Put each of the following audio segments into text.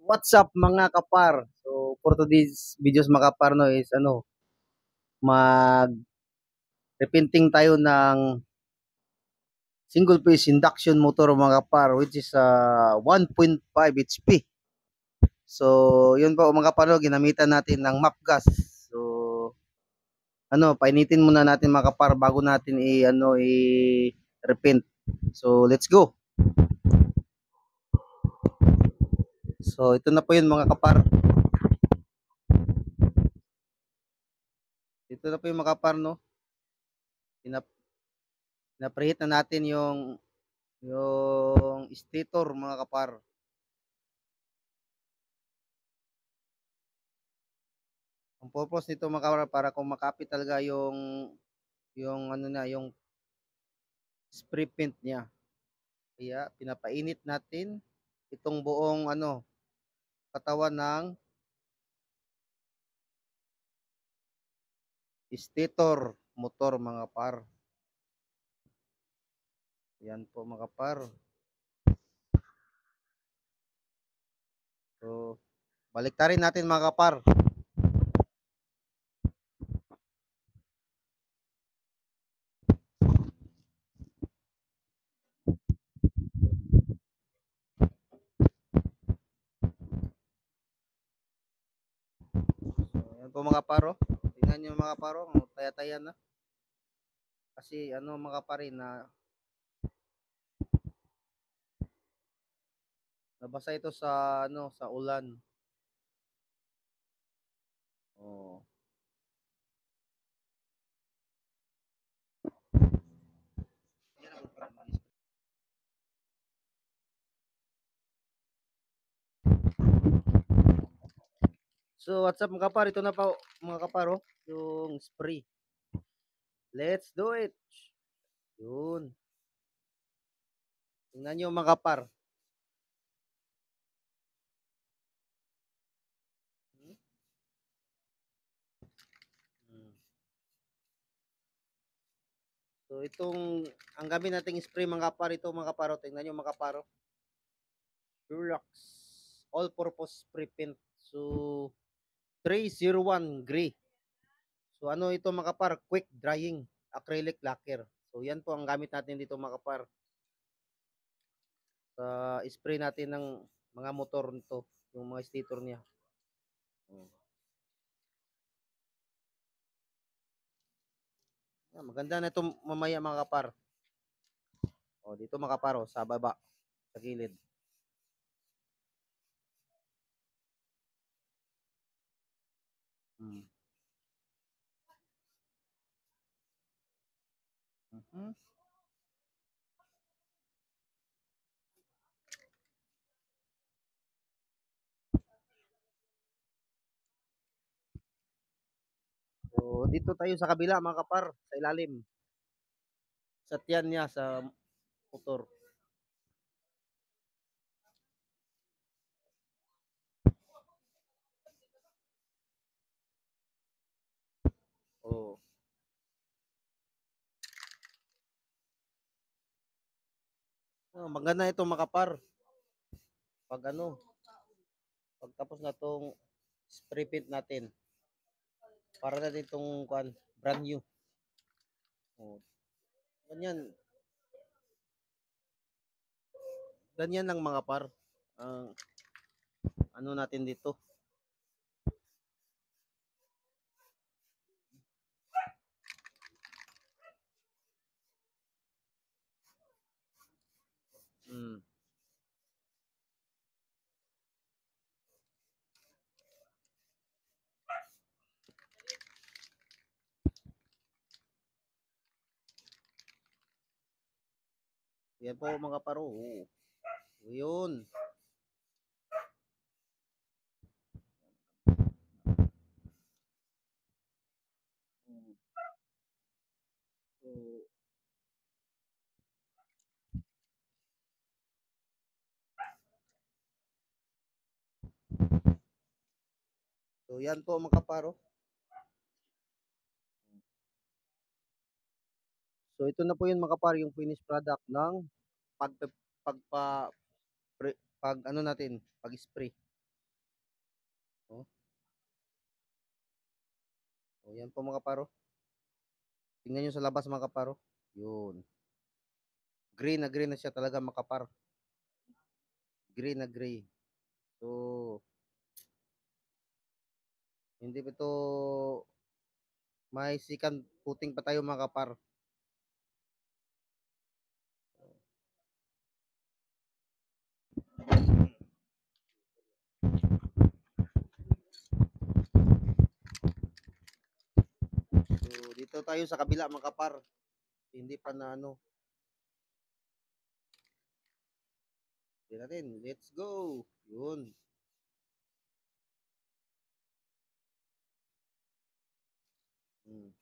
What's up mga kapar? So for today's videos mga kapar no is mag repainting tayo ng single phase induction motor mga kapar which is 1.5 HP. So yun po mga kapar no, ginamitan natin ng MAP gas. So painitin muna natin mga kapar bago natin i repaint. So let's go. So ito na po yun mga kapar. Ito na po yung mga kapar no. Pinapreheat na natin yung stator mga kapar. Ang purpose nito mga kapar para kung makapit talaga yung spray paint niya. Kaya pinapainit natin itong buong katawan ng stator motor mga kapar. Yan po mga kapar. So baliktarin natin mga kapar. Yan po mga paro. Tingnan niyo mga paro, taya-taya na. Kasi mga parin na nabasa ito sa ulan. Oh. So what's up mga kapar, ito na pa mga kaparo, yung spray. Let's do it. Yun. Tingnan nyo mga kapar. So ang gamit nating spray mga kapar, ito mga kaparo, tingnan nyo mga kaparo. Dulux all-purpose spray paint. So 301 gray. So ito mga kapar, quick drying acrylic lacquer. So yan po ang gamit natin dito mga kapar. Sa spray natin ng mga motor nito, yung mga stator niya. Maganda na ito mamaya mga kapar. Dito mga kapar, sa baba, sa gilid. So dito tayo sa kabila mga kapar, sa ilalim. Sa tiyan niya, sa motor. Maganda ito mga kapar. Pag pagtapos na tong spray paint natin. Para na ditong brand new. Ganyan. Ganyan lang mga par. Natin dito. Yan po mga paro. Yun. So yan po mga kaparo. So ito na po yun mga kaparo, yung finished product ng pag natin, pag spray. Oh, oh yan po mga kaparo. Tingnan nyo sa labas mga kaparo. Yun. Green na siya talaga makapar. Green na gray. So, hindi pa ito may sikan puting pa tayo mga kapar. So, dito tayo sa kabila mga kapar. Hindi pa na ano. Hindi natin. Let's go. Yun. Hmm.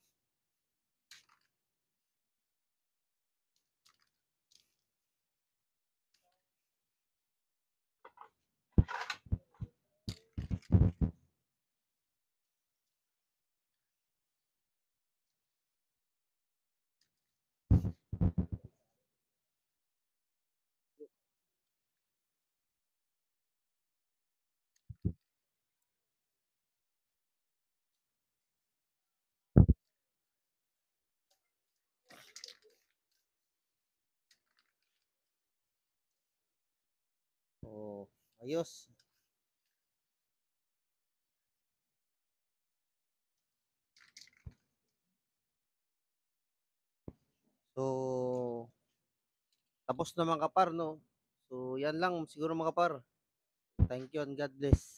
Oh, ayos. So, tapos na mga kapar, no? So, yan lang siguro mga kapar. Thank you and God bless.